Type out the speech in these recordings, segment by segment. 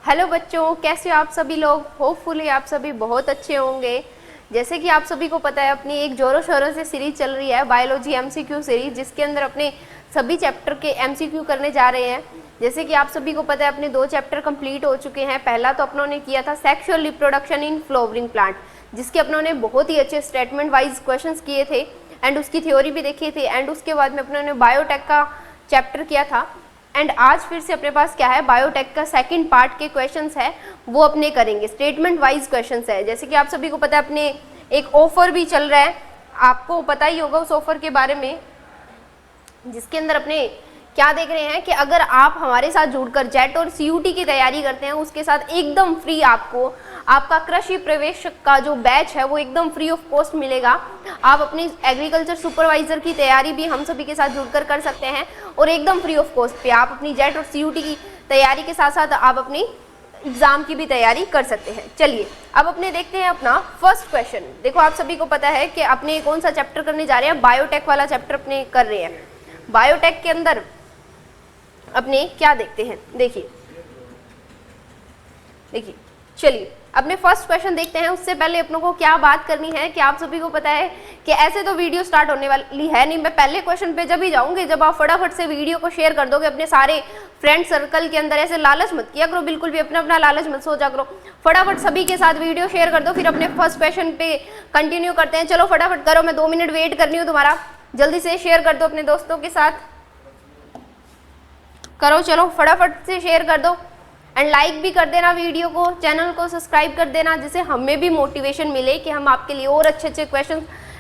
Hello बच्चों, कैसे हो आप सभी लोग। होपफुली आप सभी बहुत अच्छे होंगे। जैसे कि आप सभी को पता है, अपनी एक जोरों शोरों से सीरीज चल रही है बायोलॉजी एमसीक्यू सीरीज, जिसके अंदर अपने सभी चैप्टर के एमसीक्यू करने जा रहे हैं। जैसे कि आप सभी को पता है, अपने 2 चैप्टर कंप्लीट हो चुके हैं। पहला तो अपनों ने किया था sexual reproduction in flowering plant, जिसके अपनों ने बहुत ही अच्छे स्टेटमेंट वाइज क्वेश्चंस किए थे एंड उसकी थ्योरी भी देखी थी। एंड उसके बाद में अपनों ने बायोटेक का चैप्टर किया था। एंड आज फिर से अपने पास क्या है, बायोटेक का सेकंड पार्ट के क्वेश्चंस है, वो अपने करेंगे। स्टेटमेंट वाइज क्वेश्चंस है। जैसे कि आप सभी को पता है, अपने एक ऑफर भी चल रहा है, आपको पता ही होगा उस ऑफर के बारे में, जिसके अंदर अपने क्या देख रहे हैं कि अगर आप हमारे साथ जुड़कर जेट और सीयूटी की तैयारी करते हैं, उसके साथ एकदम फ्री आपको आपका कृषि प्रवेश का जो बैच है वो एकदम फ्री ऑफ कॉस्ट मिलेगा। आप अपनी एग्रीकल्चर सुपरवाइजर की तैयारी भी हम सभी के साथ जुड़कर कर सकते हैं और एकदम फ्री ऑफ कॉस्ट पे आप अपनी जेट और सीयूटी की तैयारी के साथ साथ आप अपनी एग्जाम की भी तैयारी कर सकते हैं। चलिए अब अपने देखते हैं अपना फर्स्ट क्वेश्चन। देखो, आप सभी को पता है कि अपने कौन सा चैप्टर करने जा रहे हैं, बायोटेक वाला चैप्टर अपने कर रहे हैं। बायोटेक के अंदर अपने क्या देखते हैं, देखिए चलिए अपने फर्स्ट क्वेश्चन देखते हैं। उससे पहले अपनों को क्या बात करनी है कि आप सभी को पता है कि ऐसे तो वीडियो स्टार्ट होने वाली है नहीं। मैं पहले क्वेश्चन पे जब ही जाऊंगी जब आप फटाफट से वीडियो को शेयर कर दोगे अपने सारे फ्रेंड सर्कल के अंदर। ऐसे लालच मत किया करो, बिल्कुल भी अपना अपना लालच मत सोचा करो। फटाफट सभी के साथ वीडियो शेयर कर दो, फिर अपने फर्स्ट क्वेश्चन पे कंटिन्यू करते हैं। चलो फटाफट करो, मैं 2 मिनट वेट करनी हूँ तुम्हारा। जल्दी से शेयर कर दो अपने दोस्तों के साथ, करो, चलो फटाफट से शेयर कर दो एंड लाइक भी कर देना वीडियो को, चैनल को सब्सक्राइब कर देना, जिससे हमें भी मोटिवेशन मिले कि हम आपके लिए और अच्छे अच्छे क्वेश्चन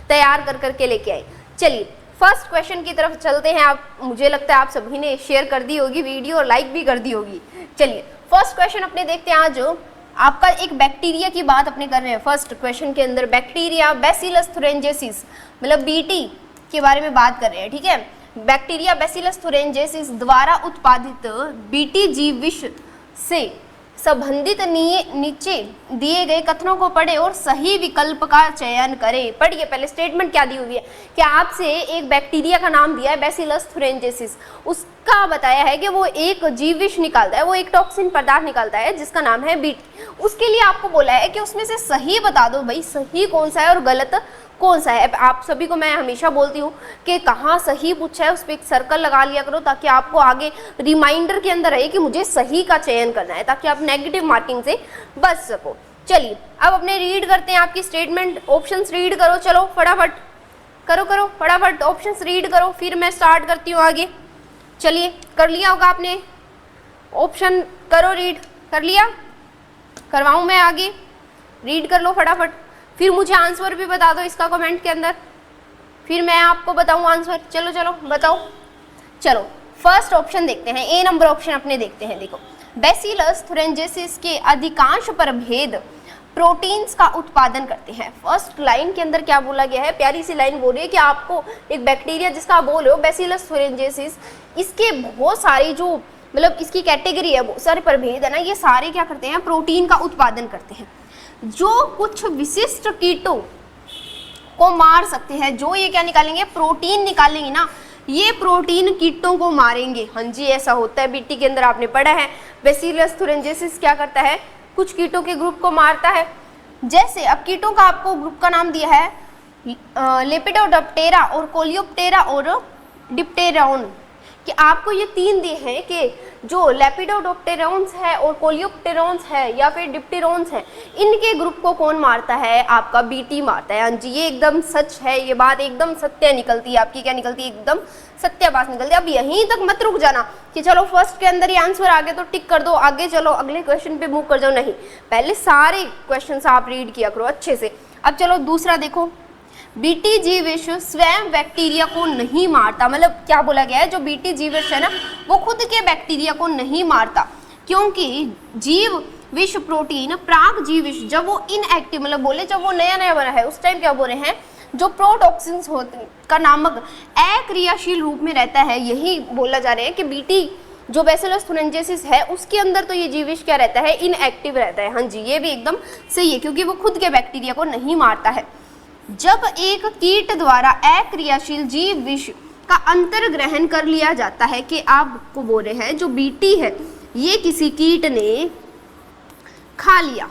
तैयार कर करके लेके आए। चलिए फर्स्ट क्वेश्चन की तरफ चलते हैं। आप, मुझे लगता है आप सभी ने शेयर कर दी होगी वीडियो और लाइक भी कर दी होगी। चलिए फर्स्ट क्वेश्चन अपने देखते हैं। आज आपका एक बैक्टीरिया की बात अपने कर रहे हैं। फर्स्ट क्वेश्चन के अंदर बैक्टीरिया बैसिलस थुरिंजेसिस मतलब बीटी के बारे में बात कर रहे हैं, ठीक है। बैक्टीरिया बैसिलस थुरिंजेसिस द्वारा उत्पादित बीटी जीव विष से संबंधित नीचे दिए गए कथनों को पढ़े और सही विकल्प का चयन करें। पढ़िए, पहले स्टेटमेंट क्या दी हुई है कि आपसे एक बैक्टीरिया का नाम दिया है बैसिलस थुरिंजेसिस, उसका बताया है कि वो एक जीव विष निकालता है, वो एक टॉक्सिन पदार्थ निकालता है जिसका नाम है बीटी। उसके लिए आपको बोला है कि उसमें से सही बता दो भाई, सही कौन सा है और गलत कौन सा है। आप सभी को मैं हमेशा बोलती हूँ कि कहाँ सही पूछा है उस पर एक सर्कल लगा लिया करो, ताकि आपको आगे रिमाइंडर के अंदर रहे कि मुझे सही का चयन करना है, ताकि आप नेगेटिव मार्किंग से बच सको। चलिए अब अपने रीड करते हैं आपकी स्टेटमेंट। ऑप्शंस रीड करो, चलो फटाफट करो फटाफट ऑप्शंस रीड करो, फिर मैं स्टार्ट करती हूँ आगे। चलिए कर लिया होगा आपने, ऑप्शन करो, रीड कर लिया, करवाऊँ मैं आगे, रीड कर लो फटाफट, फिर मुझे आंसर भी बता दो इसका कमेंट के अंदर, फिर मैं आपको बताऊं आंसर। चलो बताओ। चलो फर्स्ट ऑप्शन देखते हैं, ए नंबर ऑप्शन अपने देखते हैं। देखो, बैसिलस थुरिंजेसिस के अधिकांश प्रभेद प्रोटीन्स का उत्पादन करते हैं। फर्स्ट लाइन के अंदर क्या बोला गया है, प्यारी सी लाइन बोल रही है कि आपको एक बैक्टीरिया जिसका आप बोल रहे हो बैसिलस थुरिंजेसिस, इसके बहुत सारी जो मतलब इसकी कैटेगरी है, बहुत सारे प्रभेद है ना, ये सारे क्या करते हैं, प्रोटीन का उत्पादन करते हैं जो कुछ विशिष्ट कीटों को मार सकते हैं। जो ये क्या निकालेंगे, प्रोटीन निकालेंगे ना, ये प्रोटीन कीटों को मारेंगे। हाँ जी, ऐसा होता है, बीटी के अंदर आपने पढ़ा है। बैसिलस थुरिंजेसिस क्या करता है, कुछ कीटों के ग्रुप को मारता है। जैसे अब कीटों का आपको ग्रुप का नाम दिया है लेपिडोप्टेरा और कोलियोप्टेरा और डिप्टेरॉन, कि आपको ये 3 दिए हैं कि जो लेपिडोप्टेरॉन्स है और कोलियोप्टेरॉन्स है या फिर डिप्टेरॉन्स है, इनके ग्रुप को कौन मारता है, आपका बीटी मारता है। हाँ जी, ये एकदम सच है, ये बात एकदम सत्य निकलती है आपकी, क्या निकलती है, एकदम सत्य बात निकलती है। अब यहीं तक मत रुक जाना कि चलो फर्स्ट के अंदर ही आंसर आ गया तो टिक कर दो, आगे चलो अगले क्वेश्चन पे मूव कर जाओ। नहीं, पहले सारे क्वेश्चन आप रीड किया करो अच्छे से। अब चलो दूसरा देखो, बीटी जीव विष स्वयं बैक्टीरिया को नहीं मारता। मतलब क्या बोला गया है, जो बीटी जीव विष है ना, वो खुद के बैक्टीरिया को नहीं मारता, क्योंकि जीव विष प्रोटीन प्राक जीव विष जब वो इनएक्टिव मतलब बोले जब वो नया बना है उस टाइम क्या बोल रहे हैं, जो प्रोटॉक्सिन्स होते का नामक अक्रियाशील रूप में रहता है। यही बोला जा रहा है कि बीटी जो बैसिलस थुरिंजेसिस है उसके अंदर तो ये जीव विष क्या रहता है, इनएक्टिव रहता है। हाँ जी, ये भी एकदम सही है, क्योंकि वो खुद के बैक्टीरिया को नहीं मारता है। जब एक कीट द्वारा अक्रियाशील जीव विष का अंतर ग्रहण कर लिया जाता है, कि आपको बोल रहे हैं जो बीटी है ये किसी कीट ने खा लिया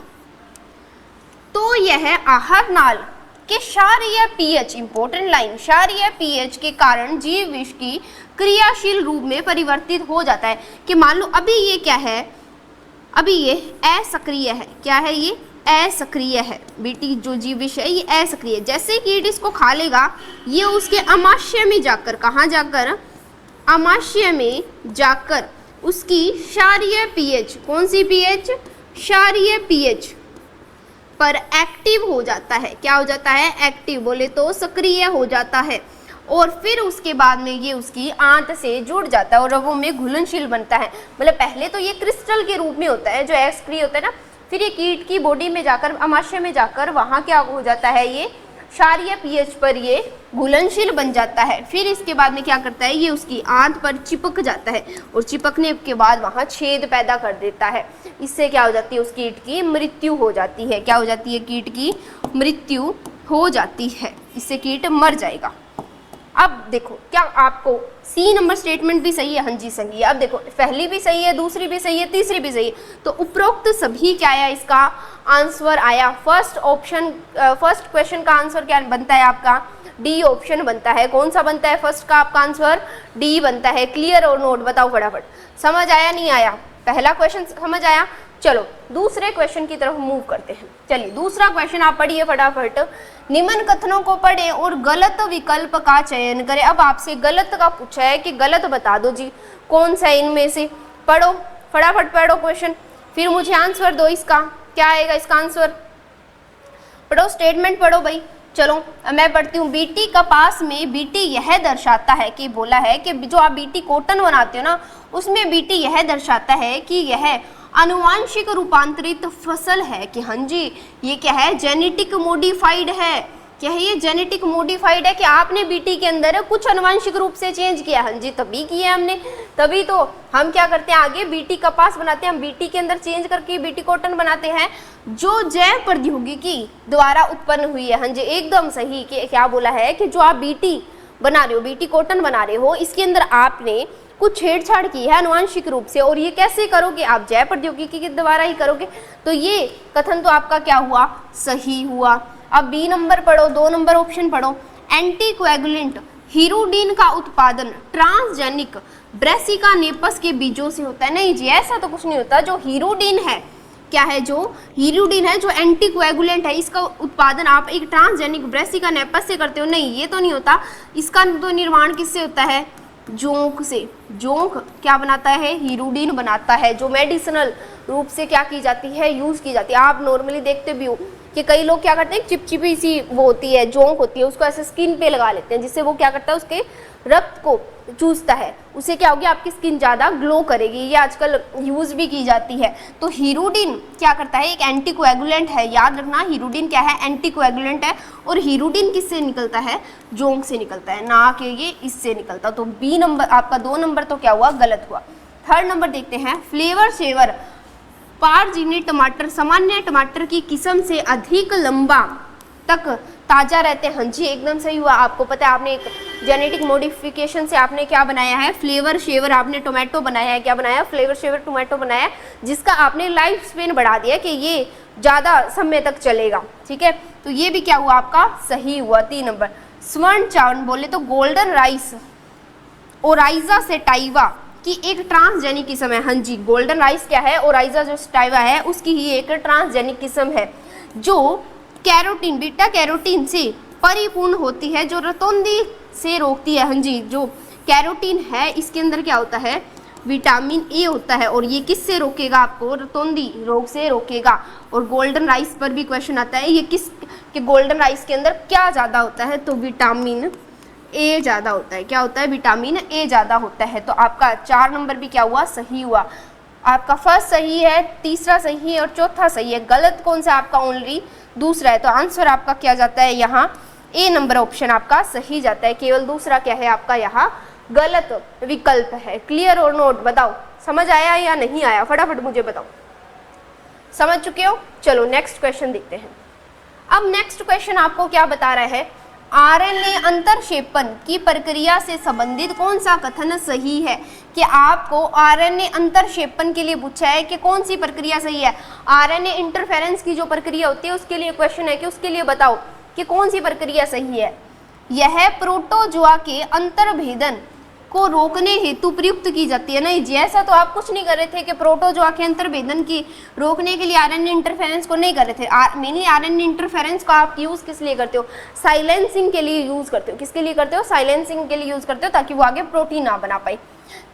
तो यह आहार नाल के क्षारीय पीएच, इंपॉर्टेंट लाइन, क्षारीय पीएच के कारण जीव विष की क्रियाशील रूप में परिवर्तित हो जाता है। कि मान लो अभी ये क्या है, अभी ये असक्रिय है। क्या है ये? असक्रिय है। बीटी जो जीव विष है ये असक्रिय है। जैसे कीट इसको खा लेगा ये उसके अमाशय में जाकर, कहाँ जाकर? अमाशय में जाकर उसकी क्षारीय पीएच, कौन सी पीएच? क्षारीय पीएच पर एक्टिव हो जाता है। क्या हो जाता है? एक्टिव, बोले तो सक्रिय हो जाता है। और फिर उसके बाद में ये उसकी आंत से जुड़ जाता है और रगों में घुलनशील बनता है। मतलब पहले तो ये क्रिस्टल के रूप में होता है जो एक्सक्रिय होता है ना, फिर ये कीट की बॉडी में जाकर, अमाशय में जाकर वहाँ क्या हो जाता है, ये क्षारीय पीएच पर ये घुलनशील बन जाता है। फिर इसके बाद में क्या करता है, ये उसकी आंत पर चिपक जाता है और चिपकने के बाद वहाँ छेद पैदा कर देता है। इससे क्या हो जाती है, उस कीट की मृत्यु हो जाती है। क्या हो जाती है? कीट की मृत्यु हो जाती है, इससे कीट मर जाएगा। अब देखो क्या आपको सी नंबर स्टेटमेंट भी सही है? हाँ जी सही है। अब देखो पहली भी सही है, दूसरी भी सही है, तीसरी भी सही है। तो उपरोक्त सभी क्या आया, इसका आंसर आया। फर्स्ट ऑप्शन, फर्स्ट क्वेश्चन का आंसर क्या बनता है आपका? डी ऑप्शन बनता है। कौन सा बनता है फर्स्ट का आपका आंसर? डी बनता है। क्लियर और नोट? बताओ फटाफट, समझ आया नहीं आया? पहला क्वेश्चन समझ आया? चलो दूसरे क्वेश्चन की तरफ मूव करते हैं। चलिए दूसरा क्वेश्चन आप पढ़िए फटाफट। निम्न कथनों को पढ़ें और गलत विकल्प का चयन करें। अब आपसे गलत का पूछा है कि गलत बता दो जी, कौन सा इनमें से? पढ़ो फटाफट, पढ़ो क्वेश्चन, फिर मुझे आंसर दो। इसका क्या आएगा? इसका आंसर पढ़ो, स्टेटमेंट पढ़ो भाई। चलो मैं पढ़ती हूँ। बीटी कपास में बीटी यह दर्शाता है कि, बोला है कि जो आप बीटी कॉटन बनाते हो ना, उसमें बीटी यह दर्शाता है कि यह आनुवांशिक रूपांतरित फसल है। कि हाँ जी ये क्या है? जेनेटिक मॉडिफाइड है। क्या है ये? जेनेटिक मॉडिफाइड है कि आपने बीटी के अंदर कुछ आनुवांशिक रूप से चेंज किया। हाँ जी तभी किया हमने, तभी तो हम क्या करते हैं आगे बीटी कपास बनाते हैं, हम बीटी के अंदर चेंज करके बीटी कॉटन बनाते हैं जो जैव प्रौद्योगिकी द्वारा उत्पन्न हुई है। हाँ जी एकदम सही। कि क्या बोला है कि जो आप बीटी बना रहे हो, बीटी कॉटन बना रहे हो, इसके अंदर आपने कुछ छेड़छाड़ की है आनुवांशिक रूप से। और ये कैसे करोगे? आप जैव प्रौद्योगिकी के द्वारा ही करोगे। तो ये कथन तो आपका क्या हुआ? सही हुआ। अब बी नंबर पढ़ो, 2 नंबर ऑप्शन पढ़ो। एंटीकोएगुलेंट हीरोडीन का उत्पादन ट्रांसजेनिक ब्रेसिका नेपस के बीजों से होता है। नहीं जी ऐसा तो कुछ नहीं होता। जो हीरोडीन है, क्या है? जो हीरोडीन है, जो एंटीकोएगुलेंट है, इसका उत्पादन आप एक ट्रांसजेनिक ब्रेसिका नेपस से करते हो। नहीं ये तो नहीं होता। इसका तो निर्माण किससे होता है? जोंक से। जोंक क्या बनाता है? हीरोडीन बनाता है, जो मेडिसिनल रूप से क्या की जाती है? यूज की जाती है। आप नॉर्मली देखते भी हो कि कई लोग क्या करते हैं, चिपचिपी सी वो होती है, जोंक होती है, उसको ऐसे स्किन पे लगा लेते हैं, जिससे वो क्या करता है, उसके रक्त को चूसता है। उससे क्या होगी? आपकी स्किन ज़्यादा ग्लो करेगी। ये आजकल यूज भी की जाती है। तो हीरोडीन क्या करता है? एक एंटीकोएगुलेंट है। याद रखना हीरोडीन क्या है? एंटीकोएगुलेंट है। और हीरोडीन किससे निकलता है? जोंक से निकलता है, ना कि ये इससे निकलता। तो बी नंबर आपका 2 नंबर तो क्या हुआ? गलत हुआ। थर्ड नंबर देखते हैं। फ्लेवर सेवर पारजीनी टमाटर सामान्य टमाटर की किस्म से अधिक लंबा तक ताज़ा रहते हैं। हाँ जी एकदम सही हुआ। आपको पता है आपने एक जेनेटिक मॉडिफिकेशन से आपने क्या बनाया है? फ्लेवर शेवर आपने टोमेटो बनाया है। क्या बनाया? फ्लेवर शेवर टोमेटो बनाया है, जिसका आपने लाइफ स्पेन बढ़ा दिया कि ये ज़्यादा समय तक चलेगा। ठीक है, तो ये भी क्या हुआ? आपका सही हुआ। 3 नंबर। स्वर्ण चावल बोले तो गोल्डन राइस ओराइजा सेटाइवा की एक ट्रांसजेनिक किस्म है। हाँ जी गोल्डन राइस क्या है? ओराइजा जो सेटाइवा है उसकी ही एक ट्रांसजेनिक किस्म है, जो कैरोटीन बीटा कैरोटीन से परिपूर्ण होती है, जो रतौंधी से रोकती है। हाँ जी जो कैरोटीन है इसके अंदर क्या होता है? विटामिन ए होता है। और ये किससे रोकेगा? आपको रतौंधी रोग से रोकेगा। और गोल्डन राइस पर भी क्वेश्चन आता है, ये किस कि गोल्डन राइस के अंदर क्या ज़्यादा होता है? तो विटामिन ए ज़्यादा होता है। क्या होता है? विटामिन ए ज़्यादा होता है। तो आपका 4 नंबर भी क्या हुआ? सही हुआ। आपका फर्स्ट सही है, तीसरा सही है और चौथा सही है। गलत कौन सा? आपका ओनली दूसरा है। तो आंसर आपका क्या जाता है? यहाँ ए नंबर ऑप्शन आपका सही जाता है। केवल दूसरा क्या है आपका? यहाँ गलत विकल्प है। क्लियर और नोट? बताओ समझ आया या नहीं आया? फटाफट मुझे बताओ। समझ चुके हो? चलो नेक्स्ट क्वेश्चन देखते हैं। अब नेक्स्ट क्वेश्चन आपको क्या बता रहा है? आरएनए अंतरक्षेपण की प्रक्रिया से संबंधित कौन सा कथन सही है? कि आपको आरएनए अंतरक्षेपण के लिए पूछा है कि कौन सी प्रक्रिया सही है। आरएनए इंटरफेरेंस की जो प्रक्रिया होती है उसके लिए क्वेश्चन है कि उसके लिए बताओ कि कौन सी प्रक्रिया सही है। यह प्रोटोजोआ के अंतर्भेदन को रोकने हेतु प्रयुक्त की जाती है। नहीं जी, ऐसा तो आप कुछ नहीं कर रहे थे कि प्रोटोजोआ के अंतर्भेदन की रोकने के लिए आरएनए इंटरफेरेंस को नहीं कर रहे थे। मेनली आरएनए इंटरफेरेंस को आप यूज किस लिए करते हो? साइलेंसिंग के लिए यूज करते हो। किसके लिए करते हो? साइलेंसिंग के लिए यूज करते हो, ताकि वो आगे प्रोटीन ना बना पाए।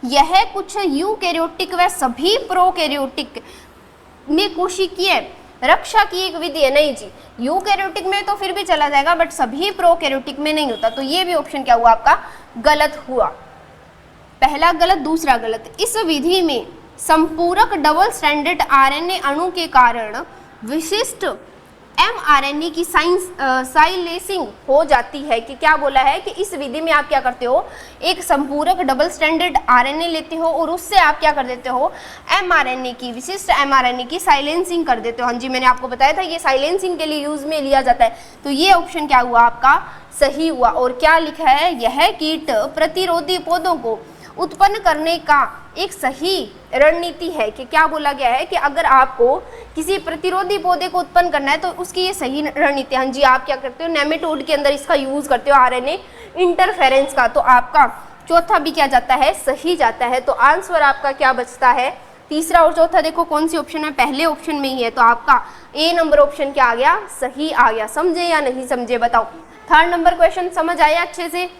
यह कुछ यूकैरियोटिक व सभी प्रोकैरियोटिक में कोशिकीय रक्षा की एक विधि है। नहीं जी, यूकैरियोटिक में तो फिर भी चला जाएगा, बट सभी प्रोकैरियोटिक में नहीं होता। तो ये भी ऑप्शन क्या हुआ आपका? गलत हुआ। पहला गलत, दूसरा गलत। इस विधि में संपूरक डबल स्ट्रैंडेड आरएनए अणु के कारण विशिष्ट एमआरएनए की साइलेसिंग हो जाती है। कि क्या बोला है कि इस विधि में आप क्या करते हो? एक संपूरक डबल स्ट्रैंडेड आरएनए लेते हो और उससे आप क्या कर देते हो? एमआरएनए की, विशिष्ट एमआरएनए की साइलेंसिंग कर देते हो। हाँ जी, मैंने आपको बताया था ये साइलेंसिंग के लिए यूज में लिया जाता है। तो ये ऑप्शन क्या हुआ आपका? सही हुआ। और क्या लिखा है? यह कीट प्रतिरोधी पौधों को उत्पन्न करने का एक सही रणनीति है। कि क्या बोला गया है कि अगर आपको किसी प्रतिरोधी पौधे को उत्पन्न करना है तो उसकी ये सही रणनीति। हाँ जी, आप क्या करते हो? नेमेटोड के अंदर इसका यूज करते हो, आरएनए इंटरफेरेंस का। तो आपका चौथा भी क्या जाता है? सही जाता है। तो आंसर आपका क्या बचता है? तीसरा और चौथा देखो कौन सी ऑप्शन है? पहले ऑप्शन में ही है। तो आपका ए नंबर ऑप्शन क्या आ गया? सही आ गया। समझे या नहीं समझे बताओ? थर्ड नंबर क्वेश्चन समझ आया? अच्छे से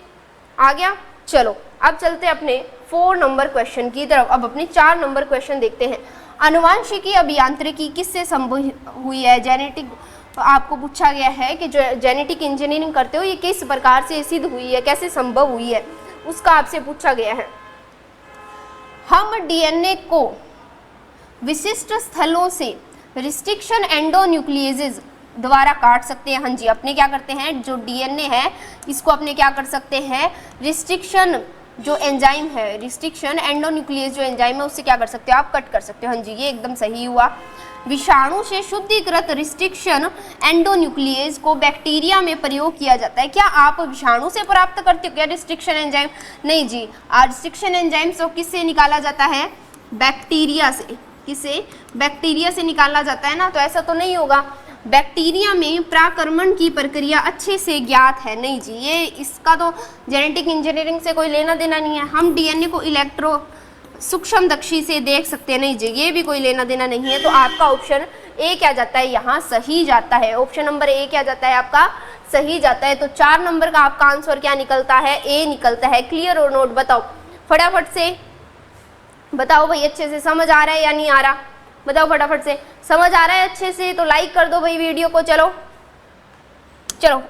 आ गया? चलो अब चलते अपने 4 नंबर क्वेश्चन की तरफ। अब अपने 4 नंबर क्वेश्चन देखते हैं। अनुवांशिकी अभियांत्रिकी किससे संभव हुई है? जेनेटिक आपको पूछा गया है कि जो जेनेटिक इंजीनियरिंग करते हो ये किस प्रकार से सिद्ध हुई है, कैसे संभव हुई है, उसका आपसे पूछा गया है। हम डीएनए को विशिष्ट स्थलों से रिस्ट्रिक्शन एंडोन्यूक्लियेजेस द्वारा काट सकते हैं। हाँ जी, अपने क्या करते हैं? जो डीएनए है इसको अपने क्या कर सकते हैं? रिस्ट्रिक्शन जो एंजाइम है, रिस्ट्रिक्शन एंडोन्यूक्लियस जो एंजाइम है उससे क्या कर सकते हो? आप कट कर सकते हो। हाँ जी, ये एकदम सही हुआ। विषाणु से शुद्धिकृत रिस्ट्रिक्शन एंडोन्यूक्लियस को बैक्टीरिया में प्रयोग किया जाता है। क्या आप विषाणु से प्राप्त करते हो क्या रिस्ट्रिक्शन एंजाइम? नहीं जी, रिस्ट्रिक्शन एंजाइम तो किससे निकाला जाता है? बैक्टीरिया से। किसे? बैक्टीरिया से निकाला जाता है ना। तो ऐसा तो नहीं होगा बैक्टीरिया में प्राकर्मण की प्रक्रिया अच्छे से ज्ञात है। नहीं जी, ये इसका तो जेनेटिक इंजीनियरिंग से कोई लेना देना नहीं है। हम डीएनए को इलेक्ट्रो सूक्ष्मदर्शी से देख सकते हैं। नहीं जी, ये भी कोई लेना देना नहीं है। तो आपका ऑप्शन ए क्या जाता है? यहाँ सही जाता है। ऑप्शन नंबर ए क्या जाता है? आपका सही जाता है। तो 4 नंबर का आपका आंसर क्या निकलता है? ए निकलता है। क्लियर और नोट? बताओ फटाफट से बताओ भाई, अच्छे से समझ आ रहा है या नहीं आ रहा? बताओ फटाफट से। समझ आ रहा है अच्छे से तो लाइक कर दो भाई वीडियो को। चलो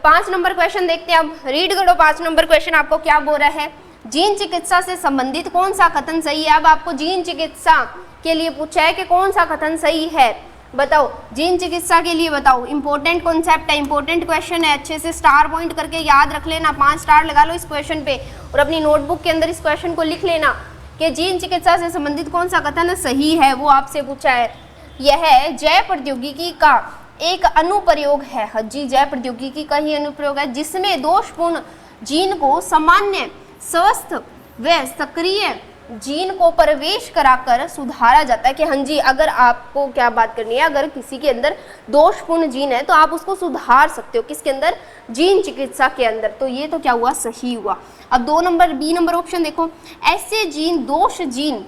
5 नंबर क्वेश्चन देखते हैं। अब रीड करो 5 नंबर क्वेश्चन आपको क्या बोल रहा है। जीन चिकित्सा से संबंधित कौन सा कथन सही है? अब आपको जीन चिकित्सा के लिए पूछा है कि कौन सा कथन सही है। बताओ जीन चिकित्सा के लिए बताओ। इंपॉर्टेंट कॉन्सेप्ट है, इंपॉर्टेंट क्वेश्चन है। अच्छे से स्टार पॉइंट करके याद रख लेना। 5 स्टार लगा लो इस क्वेश्चन पे और अपनी नोटबुक के अंदर इस क्वेश्चन को लिख लेना कि जीन चिकित्सा से संबंधित कौन सा कथन सही है, वो आपसे पूछा है। यह जैव प्रौद्योगिकी का एक अनुप्रयोग है। हाँ जी, जैव प्रौद्योगिकी का ही अनुप्रयोग है जिसमें दोषपूर्ण जीन को सामान्य, स्वस्थ व सक्रिय जीन को प्रवेश कराकर सुधारा जाता है। कि हाँ जी, अगर आपको क्या बात करनी है, अगर किसी के अंदर दोषपूर्ण जीन है तो आप उसको सुधार सकते हो। किसके अंदर? जीन चिकित्सा के अंदर। तो ये तो क्या हुआ? सही हुआ। अब 2 नंबर बी नंबर ऑप्शन देखो। ऐसे जीन दोष जीन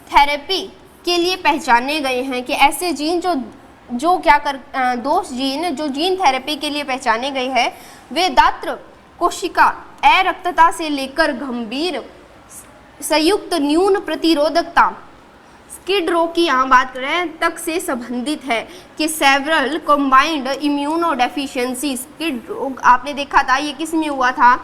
थेरेपी के लिए पहचाने गए हैं। कि ऐसे जीन जो क्या कर दोष जीन जो जीन थेरेपी के लिए पहचाने गए हैं वे दात्र कोशिका अरक्तता से लेकर गंभीर संयुक्त न्यून प्रतिरोधकता स्किड रोग की यहाँ बात करें तक से संबंधित है। कि several combined immuno deficiency skid रोग आपने देखा था, ये किस में हुआ था?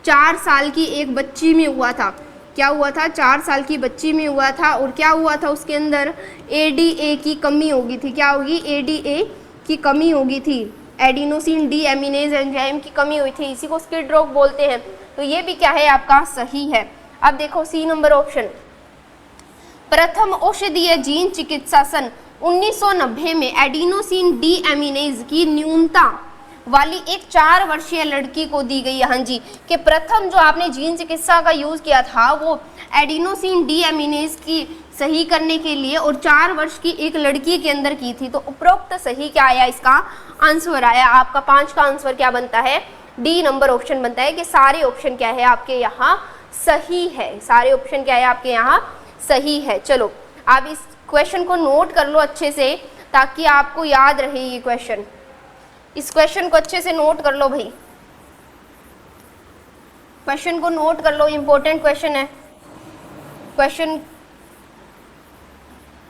4 साल की एक बच्ची में हुआ था। क्या हुआ था? 4 साल की बच्ची में हुआ था। और क्या हुआ था? उसके अंदर एडीए की कमी होगी थी। क्या होगी? एडीए की कमी होगी थी, एडिनोसिन डी एमिनेज एंजाइम की कमी हुई थी। इसी को स्किड रोग बोलते हैं। तो ये भी क्या है? आपका सही है। अब देखो सी नंबर ऑप्शन। प्रथम औषधीय जीन चिकित्सा सन 1990 में एडिनोसिन डी एमिनेज की न्यूनता वाली एक 4 वर्षीय लड़की को दी गई है। हाँ जी, कि प्रथम जो आपने जीन चिकित्सा का यूज किया था वो एडिनोसिन डीएमिनेज की सही करने के लिए और 4 वर्ष की एक लड़की के अंदर की थी। तो उपरोक्त सही क्या आया, इसका आंसर आया आपका 5 का आंसर क्या बनता है, डी नंबर ऑप्शन बनता है कि सारे ऑप्शन क्या है आपके यहाँ सही है। सारे ऑप्शन क्या है आपके यहाँ सही है। चलो आप इस क्वेश्चन को नोट कर लो अच्छे से ताकि आपको याद रहे ये क्वेश्चन। इस क्वेश्चन को अच्छे से नोट कर लो भाई, क्वेश्चन को नोट कर लो, इंपॉर्टेंट क्वेश्चन है, क्वेश्चन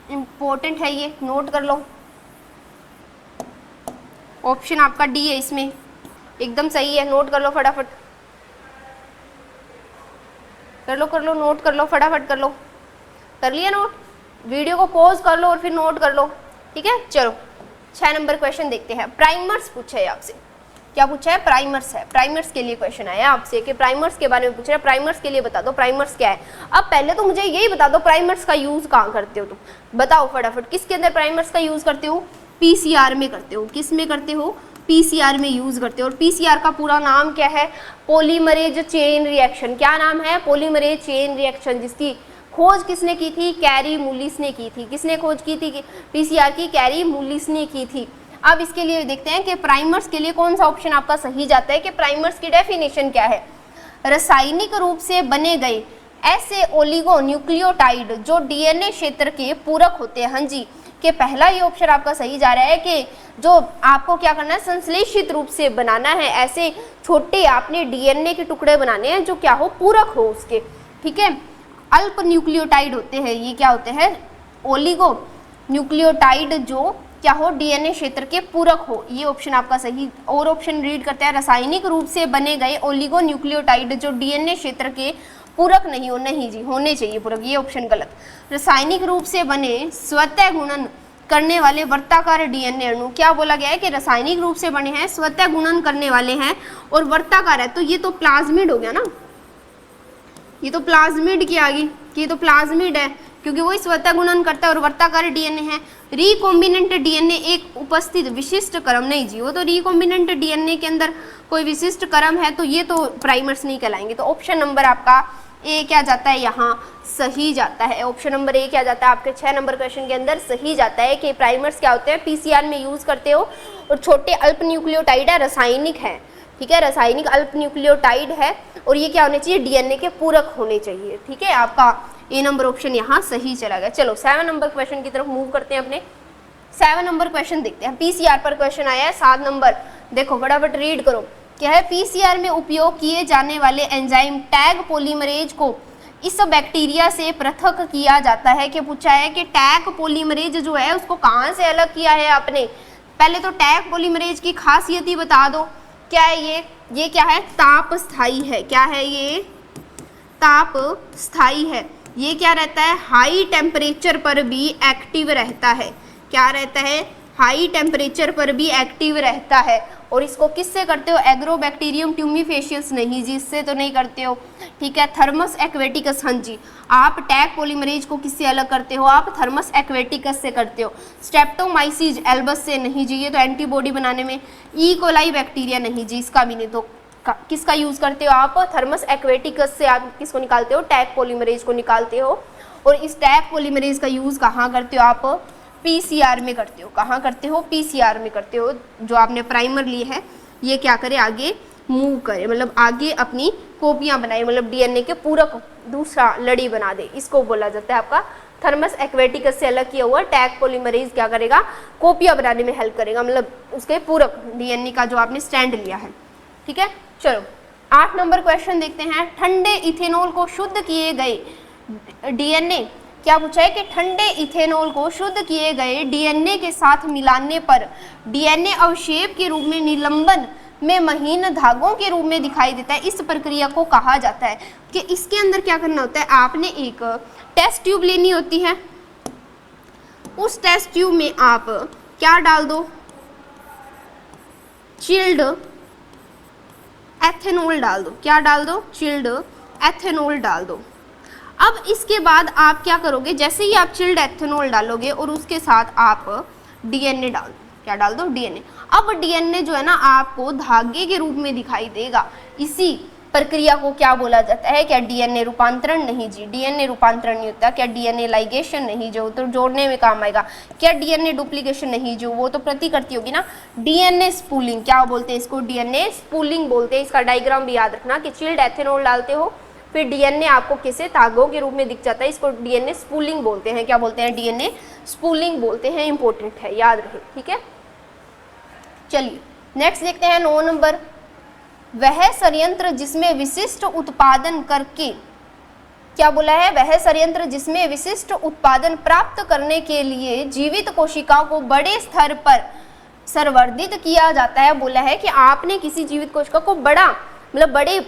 इंपॉर्टेंट है ये, नोट कर लो। ऑप्शन आपका डी है इसमें, एकदम सही है, नोट कर लो फटाफट, कर लो नोट कर लो फटाफट कर लो। कर लिया नोट? वीडियो को पॉज कर लो और फिर नोट कर लो, ठीक है। चलो 6 नंबर क्वेश्चन देखते हैं। प्राइमर्स पूछा है आपसे, क्या पूछा है, प्राइमर्स है। प्राइमर्स के लिए क्वेश्चन आया आपसे कि प्राइमर्स के बारे में पूछ रहा है, प्राइमर्स के लिए बता दो प्राइमर्स क्या है। अब पहले तो मुझे यही बता दो प्राइमर्स का यूज कहाँ करते हो तुम, बताओ फटाफट। किसके अंदर प्राइमर्स का यूज करते हो, पीसीआर में करते हो। किस में करते हो, पीसीआर में यूज करते हो। और पीसीआर का पूरा नाम क्या है, पॉलीमरेज चेन रिएक्शन। क्या नाम है, पॉलीमरेज चेन रिएक्शन, जिसकी खोज किसने की थी, कैरी मुलिस ने की थी। किसने खोज की थी पीसीआर की, कैरी मुलिस ने की थी। अब इसके लिए देखते हैं कि प्राइमर्स के लिए कौन सा ऑप्शन आपका सही जाता है कि प्राइमर्स की डेफिनेशन क्या है, रासायनिक रूप से बने गए ऐसे ओलिगो न्यूक्लियोटाइड जो डीएनए क्षेत्र के पूरक होते हैं। हाँ जी, कि पहला ये ऑप्शन आपका सही जा रहा है कि जो आपको क्या करना है, संश्लेषित रूप से बनाना है, ऐसे छोटे आपने डीएनए के टुकड़े बनाने हैं जो क्या हो, पूरक हो उसके, ठीक है। अल्प न्यूक्लियोटाइड होते हैं, ये क्या होते हैं, ओलिगो न्यूक्लियोटाइड जो क्या हो, डीएनए क्षेत्र के पूरक हो। ये ऑप्शन आपका सही। और ऑप्शन रीड करते हैं, रासायनिक रूप से बने गए ओलिगो न्यूक्लियोटाइड जो डीएनए क्षेत्र के पूरक नहीं हो, नहीं जी, होने चाहिए पूरक, ये ऑप्शन गलत। रासायनिक रूप से बने स्वतः गुणन करने वाले वर्ताकार डीएनए अणु, क्या बोला गया है कि रासायनिक रूप से बने हैं, स्वतः गुणन करने वाले हैं और वर्ताकार है, तो ये तो प्लाज्मिड हो गया ना, ये तो प्लाज्मिड की आ गई, ये तो प्लाज्मिड है क्योंकि वही स्वतः गुणन करता है और वर्ताकार डीएनए है। रिकॉम्बिनेंट डीएनए एक उपस्थित विशिष्ट क्रम, नहीं जी, वो तो रिकॉम्बिनेंट डीएनए के अंदर कोई विशिष्ट क्रम है तो ये तो प्राइमर्स नहीं कहलाएंगे। तो ऑप्शन नंबर आपका ए क्या जाता है, यहाँ सही जाता है। ऑप्शन नंबर ए क्या जाता है आपके 6 नंबर क्वेश्चन के अंदर सही जाता है कि प्राइमर्स क्या होते हैं, पीसीआर में यूज करते हो और छोटे अल्प न्यूक्लियोटाइड है, रासायनिक है, ठीक है, रासायनिक अल्प न्यूक्लियोटाइड है और ये क्या होने चाहिए, डीएनए के पूरक होने चाहिए, ठीक है। आपका ए नंबर ऑप्शन यहाँ सही चला गया। चलो 7 नंबर क्वेश्चन की तरफ मूव करते हैं अपने। 7 नंबर क्वेश्चन देखते हैं, पीसीआर पर क्वेश्चन आया है 7 नंबर, देखो फटाफट रीड करो। क्या है, पीसीआर में उपयोग किए जाने वाले एंजाइम टैग पॉलीमरेज को इस बैक्टीरिया से पृथक किया जाता है। कि पूछा है कि टैग पॉलीमरेज जो है उसको कहाँ से अलग किया है आपने। पहले तो टैग पॉलीमरेज की खासियत ही बता दो, क्या है ये क्या है, ताप स्थायी है। क्या है ये, ताप स्थायी है। ये क्या रहता है, हाई टेम्परेचर पर भी एक्टिव रहता है। क्या रहता है, हाई टेम्परेचर पर भी एक्टिव रहता है। और इसको किससे करते हो, एग्रोबैक्टीरियम ट्यूमीफेशियस, नहीं जी, इससे तो नहीं करते हो, ठीक है। थर्मस एक्वेटिकस, हाँ जी, आप टैग पॉलीमरेज को किससे अलग करते हो, आप थर्मस एक्वेटिकस से करते हो। स्ट्रेप्टोमाइसीज एल्बस से, नहीं जी, ये तो एंटीबॉडी बनाने में। ई कोलाई बैक्टीरिया, नहीं जी, इसका भी नहीं। तो किसका यूज करते हो आप, थर्मस एक्वेटिकस से आप किसको निकालते हो, टैग पॉलीमरेज को निकालते हो। और इस टैग पॉलीमरेज का यूज कहाँ करते हो आप, पीसीआर में करते हो। कहाँ करते हो, पीसीआर में करते हो। जो आपने प्राइमर ली है ये क्या करे, आगे मूव करे, मतलब आगे अपनी कॉपियां बनाए, मतलब डीएनए के पूरक दूसरा लड़ी बना दे, इसको बोला जाता है आपका थर्मस एक्वेटिकस से अलग किया हुआ टैग पॉलीमरेज क्या करेगा, कॉपियां बनाने में हेल्प करेगा, मतलब उसके पूरक डीएनए का जो आपने स्टैंड लिया है, ठीक है। चलो 8 नंबर क्वेश्चन देखते हैं। ठंडे इथेनॉल को शुद्ध किए गए डीएनए, क्या पूछा है कि ठंडे इथेनॉल को शुद्ध किए गए डीएनए के साथ मिलाने पर डीएनए अवशेप के रूप में निलंबन में महीन धागों के रूप में दिखाई देता है। इस प्रक्रिया को कहा जाता है कि इसके अंदर क्या करना होता है, आपने एक टेस्ट ट्यूब लेनी होती है, उस टेस्ट ट्यूब में आप क्या डाल दो, चिल्ड एथेनॉल डाल दो। क्या डाल दो, चिल्ड एथेनॉल डाल दो। अब इसके बाद आप क्या करोगे, जैसे ही आप चिल्ड एथेनॉल डालोगे और उसके साथ आप डीएनए डाल दो, क्या डाल दो, डीएनए। अब डीएनए जो है ना आपको धागे के रूप में दिखाई देगा, इसी प्रक्रिया को क्या बोला जाता है? क्या डीएनए रूपांतरण? नहीं जी, डीएनए रूपांतरण नहीं होता। क्या डीएनए लाइगेशन? नहीं, जो तो जोड़ने में काम आएगा। क्या डीएनए डुप्लीकेशन? नहीं, जो वो तो प्रतिकृति होगी ना। डीएनए स्पूलिंग, क्या बोलते हैं इसको? डीएनए स्पूलिंग बोलते हैं। इसका डायग्राम भी याद रखना कि चिल्ड एथेनॉल डालते हो, फिर डीएनए आपको किसे धागों के रूप में दिख जाता है, इसको डीएनए स्पूलिंग बोलते हैं। क्या बोलते हैं? डीएनए स्पूलिंग बोलते हैं। इंपॉर्टेंट है, याद रखें, ठीक है। चलिए नेक्स्ट देखते हैं 9 नंबर। वह संयंत्र जिसमें विशिष्ट उत्पादन करके, क्या बोला है? वह संयंत्र जिसमें विशिष्ट उत्पादन प्राप्त करने के लिए जीवित कोशिकाओं को बड़े स्तर पर संवर्धित किया जाता है। बोला है कि आपने किसी जीवित कोशिका को बड़ा मतलब बड़े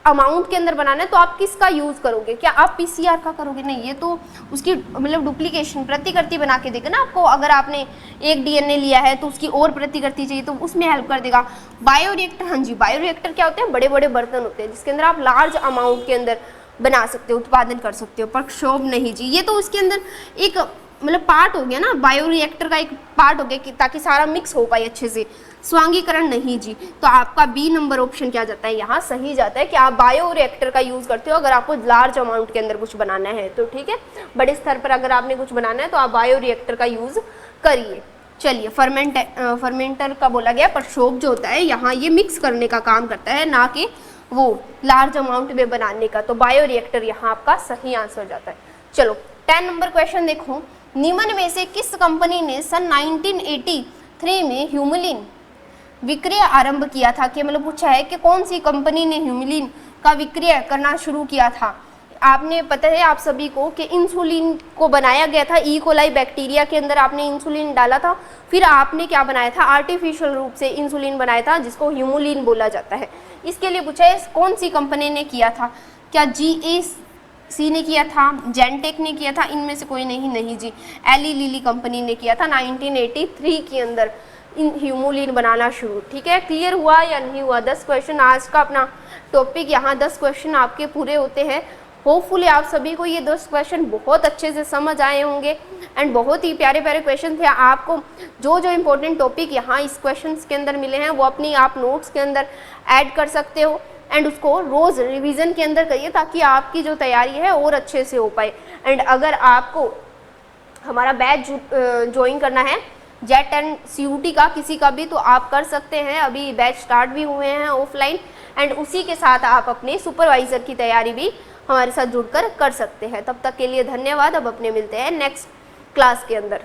अमाउंट के अंदर बनाना है तो आप किसका यूज करोगे? क्या आप पीसीआर का करोगे? नहीं, ये तो उसकी मतलब डुप्लीकेशन प्रतिकृति बना के देगा ना आपको। अगर आपने एक डीएनए लिया है तो उसकी और प्रतिकृति चाहिए तो उसमें हेल्प कर देगा। बायोरिएक्टर, हाँ जी, बायोरिएक्टर क्या होते हैं? बड़े बड़े बर्तन होते हैं जिसके अंदर आप लार्ज अमाउंट के अंदर बना सकते हो, उत्पादन कर सकते हो। प्रक्षोभ नहीं जी, ये तो उसके अंदर एक मतलब पार्ट हो गया ना, बायोरिएक्टर का एक पार्ट हो गया कि ताकि सारा मिक्स हो पाए अच्छे से। स्वांगीकरण नहीं जी, तो आपका बी नंबर ऑप्शन क्या जाता है? यहाँ सही जाता है कि आप बायोरिएक्टर का यूज करते हो अगर आपको लार्ज अमाउंट के अंदर कुछ बनाना है तो, ठीक है। बड़े स्तर पर अगर आपने कुछ बनाना है तो आप बायोरिएक्टर का यूज करिए। चलिए फर्मेंटर का बोला गया, प्रक्षोभ जो होता है यहाँ ये मिक्स करने का काम करता है, ना कि वो लार्ज अमाउंट में बनाने का। तो बायोरिएक्टर यहाँ आपका सही आंसर जाता है। चलो 10 नंबर क्वेश्चन देखो। निम्न में से किस कंपनी ने सन 1983 में ह्यूमुलिन विक्रय आरंभ किया था? कि मतलब पूछा है कि कौन सी कंपनी ने ह्यूमुलिन का विक्रय करना शुरू किया था। आपने पता है आप सभी को कि इंसुलिन को बनाया गया था, ई कोलाई बैक्टीरिया के अंदर आपने इंसुलिन डाला था, फिर आपने क्या बनाया था? आर्टिफिशियल रूप से इंसुलिन बनाया था जिसको ह्यूमुलिन बोला जाता है। इसके लिए पूछा है कौन सी कंपनी ने किया था? क्या GAC ने किया था, जेनटेक ने किया था, इनमें से कोई नहीं? नहीं जी, एली लिली कंपनी ने किया था 1983 के अंदर इन ह्यूमुलिन बनाना शुरू। ठीक है, क्लियर हुआ या नहीं हुआ? 10 क्वेश्चन आज का अपना टॉपिक, यहाँ 10 क्वेश्चन आपके पूरे होते हैं। होपफुली आप सभी को ये 10 क्वेश्चन बहुत अच्छे से समझ आए होंगे एंड बहुत ही प्यारे प्यारे क्वेश्चन थे। आपको जो जो इम्पोर्टेंट टॉपिक यहाँ इस क्वेश्चन के अंदर मिले हैं वो अपनी आप नोट्स के अंदर ऐड कर सकते हो एंड उसको रोज़ रिवीजन के अंदर करिए ताकि आपकी जो तैयारी है और अच्छे से हो पाए। एंड अगर आपको हमारा बैच ज्वाइन करना है जेट एंड CUT का किसी का भी तो आप कर सकते हैं, अभी बैच स्टार्ट भी हुए हैं ऑफलाइन एंड उसी के साथ आप अपने सुपरवाइज़र की तैयारी भी हमारे साथ जुड़कर कर सकते हैं। तब तक के लिए धन्यवाद। अब अपने मिलते हैं नेक्स्ट क्लास के अंदर।